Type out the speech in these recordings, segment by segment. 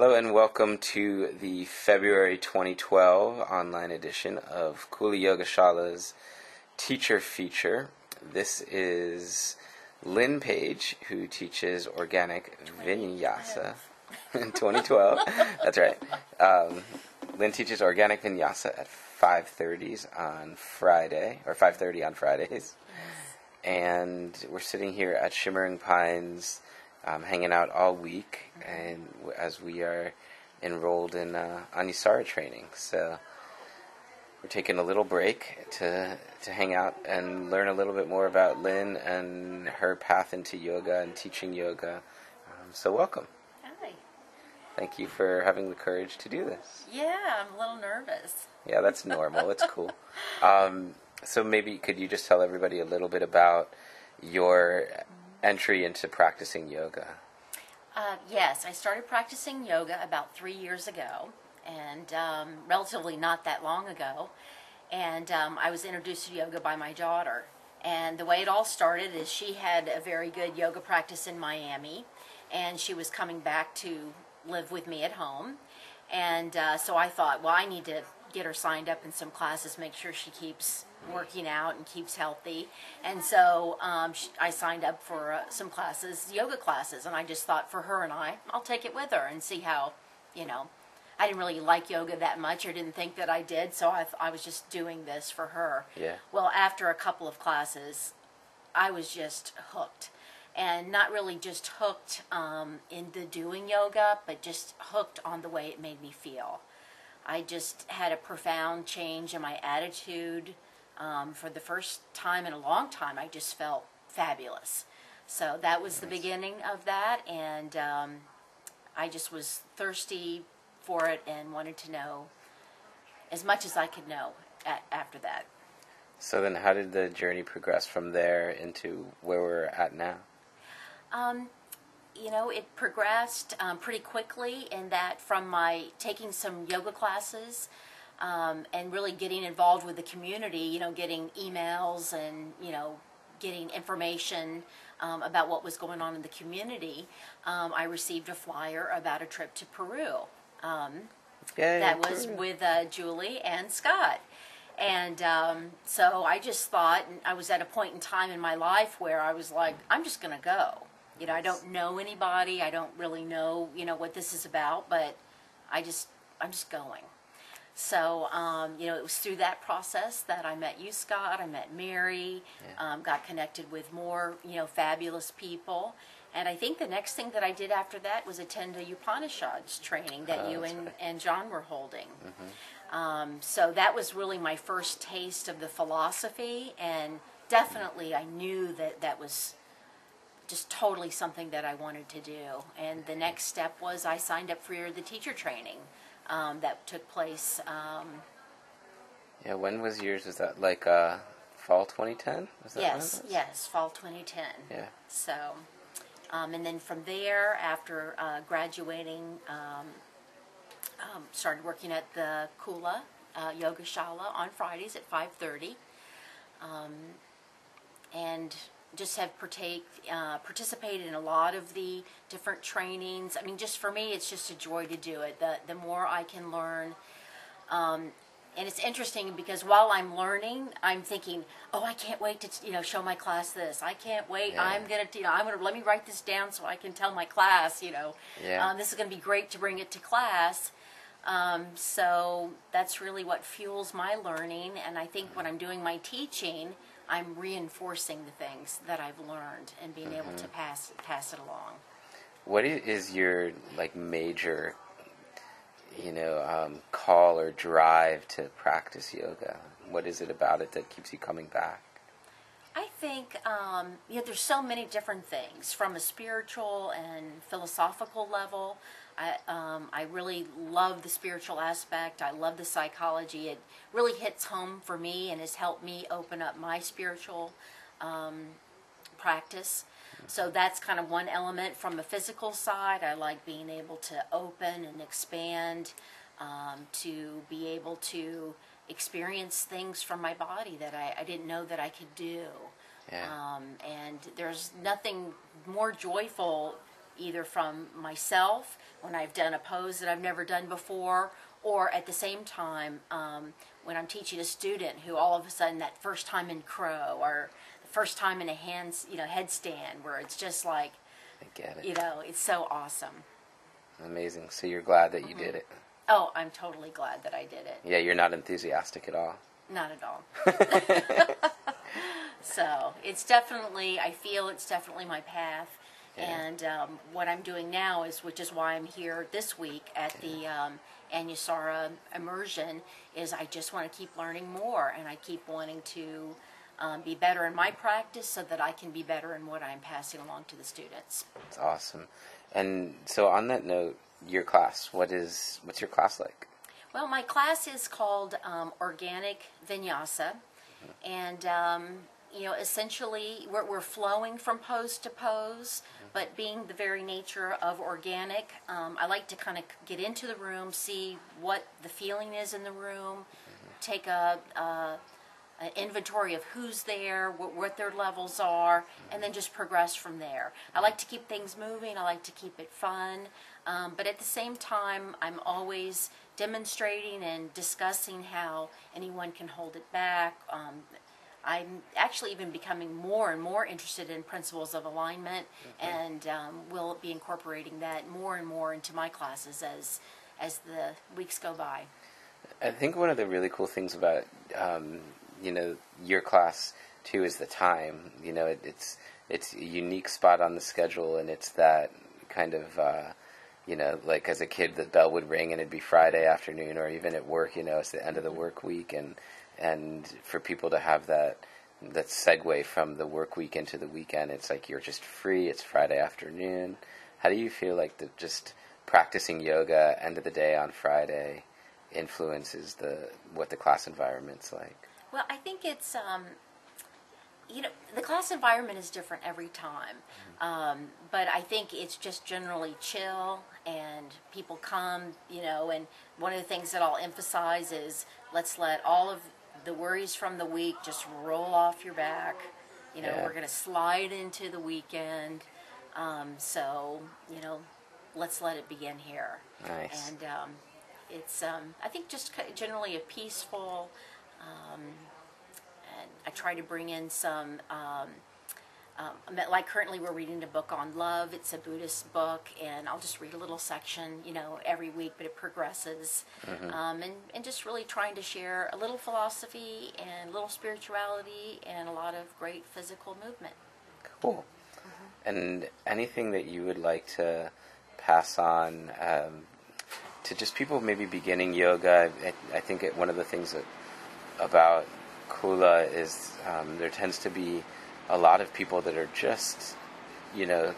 Hello and welcome to the February 2012 online edition of Kula Yoga Shala's teacher feature. This is Lynn Paige, who teaches organic vinyasa in 2012. That's right. Lynn teaches organic vinyasa at 5:30 on Friday, or 5:30 on Fridays. And we're sitting here at Shimmering Pines, hanging out all week, and as we are enrolled in Anusara training. So we're taking a little break to hang out and learn a little bit more about Lynn and her path into yoga and teaching yoga. So welcome. Hi. Thank you for having the courage to do this. Yeah, I'm a little nervous. Yeah, that's normal. It's cool. So maybe could you just tell everybody a little bit about your entry into practicing yoga? Yes, I started practicing yoga about 3 years ago, and relatively not that long ago. And I was introduced to yoga by my daughter. And the way it all started is she had a very good yoga practice in Miami, and she was coming back to live with me at home. And so I thought, well, I need to get her signed up in some classes, make sure she keeps working out and keeps healthy. And so I signed up for some classes, yoga classes, and I just thought for her and I'll take it with her and see how, I didn't really like yoga that much, or didn't think that I did, so I was just doing this for her. Yeah. Well, after a couple of classes, I was just hooked. And not really just hooked into doing yoga, but just hooked on the way it made me feel. I just had a profound change in my attitude. For the first time in a long time, I just felt fabulous. So that was the beginning of that, and I just was thirsty for it and wanted to know as much as I could know after that. So then how did the journey progress from there into where we're at now? It progressed pretty quickly in that from my taking some yoga classes and really getting involved with the community, getting emails and, getting information about what was going on in the community, I received a flyer about a trip to Peru. That was with Julie and Scott. And so I just thought, and I was at a point in time in my life where I was like, I'm just going to go. I don't know anybody. I don't really know, what this is about, but I'm just going. So, it was through that process that I met you, Scott. I met Mary, got connected with more, fabulous people. And I think the next thing that I did after that was attend a Upanishads training that you and John were holding. Mm-hmm. So that was really my first taste of the philosophy, and definitely I knew that was just totally something that I wanted to do. And the next step was I signed up for the teacher training that took place. When was yours? Was that like fall 2010? Was that Yes, fall 2010. Yeah. So, and then from there, after graduating, started working at the Kula Yoga Shala on Fridays at 5:30, and just have participated in a lot of the different trainings. I mean, just for me, it's just a joy to do it. The more I can learn, and it's interesting because while I'm learning, I'm thinking, oh, I can't wait to show my class this. I can't wait. Yeah. I'm gonna let me write this down so I can tell my class. This is gonna be great to bring it to class. So that's really what fuels my learning, and I think when I'm doing my teaching, I'm reinforcing the things that I've learned and being able to pass it along. What is your major, call or drive to practice yoga? What is it about it that keeps you coming back? I think there's so many different things from a spiritual and philosophical level. I really love the spiritual aspect. I love the psychology. It really hits home for me and has helped me open up my spiritual practice. So that's kind of one element. From the physical side, I like being able to open and expand, to be able to experience things from my body that I didn't know that I could do. Yeah. And there's nothing more joyful either from myself when I've done a pose that I've never done before, or at the same time when I'm teaching a student who all of a sudden that first time in crow or the first time in a headstand where it's just like, I get it. you know, it's so awesome. Amazing. So you're glad that you did it. Oh, I'm totally glad that I did it. Yeah, you're not enthusiastic at all. Not at all. So it's definitely, I feel it's definitely my path. Yeah. And what I'm doing now is, which is why I'm here this week at the Anusara immersion, is I just want to keep learning more, and I keep wanting to be better in my practice so that I can be better in what I'm passing along to the students. That's awesome. And so on that note, your class, what's your class like? Well, my class is called Organic Vinyasa, and you know, essentially we're flowing from pose to pose, but being the very nature of organic, I like to kind of get into the room, see what the feeling is in the room, take an inventory of who's there, what their levels are, and then just progress from there. I like to keep things moving. I like to keep it fun, but at the same time, I'm always demonstrating and discussing how anyone can hold it back. I'm actually even becoming more and more interested in principles of alignment, and will be incorporating that more and more into my classes as the weeks go by. I think one of the really cool things about you know, your class too is the time. You know, it's a unique spot on the schedule, and it's that kind of you know, like as a kid the bell would ring and it'd be Friday afternoon, or even at work, you know, it's the end of the work week, and for people to have that segue from the work week into the weekend, it's like you're just free, it's Friday afternoon. How do you feel like just practicing yoga end of the day on Friday influences what the class environment's like? Well, I think it's, you know, the class environment is different every time, but I think it's just generally chill, and people come, you know, and one of the things that I'll emphasize is let's let all of the worries from the week just roll off your back. You know, Yeah. we're going to slide into the weekend, so, you know, let's let it begin here. Nice. And it's, I think, just generally a peaceful, and I try to bring in some, like currently we're reading a book on love. It's a Buddhist book, and I'll just read a little section, you know, every week, but it progresses. And just really trying to share a little philosophy and a little spirituality and a lot of great physical movement. Cool. And anything that you would like to pass on to just people maybe beginning yoga? I think one of the things about Kula is there tends to be a lot of people that are just, you know,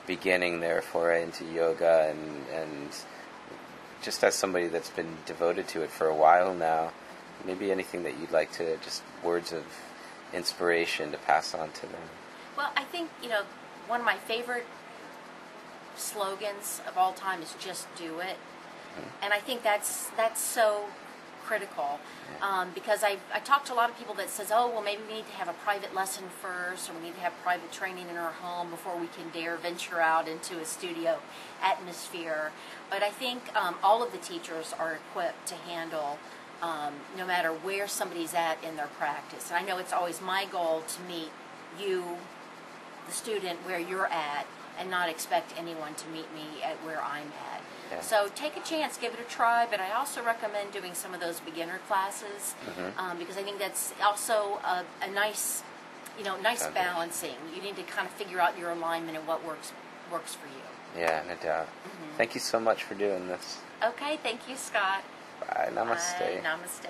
beginning their foray into yoga, and just as somebody that's been devoted to it for a while now, maybe anything that you'd like to, just words of inspiration to pass on to them. Well, I think, you know, one of my favorite slogans of all time is just do it. And I think that's so critical, because I talk to a lot of people that says, oh, well, maybe we need to have a private lesson first, or we need to have private training in our home before we can dare venture out into a studio atmosphere. But I think all of the teachers are equipped to handle no matter where somebody's at in their practice. And I know it's always my goal to meet you, the student, where you're at, and not expect anyone to meet me at where I'm at. Yeah. So take a chance, give it a try, but I also recommend doing some of those beginner classes, because I think that's also a nice, you know, nice balancing. You need to kind of figure out your alignment and what works for you. Yeah, no doubt. Thank you so much for doing this. Okay, thank you, Scott. Bye. Namaste. Bye. Namaste.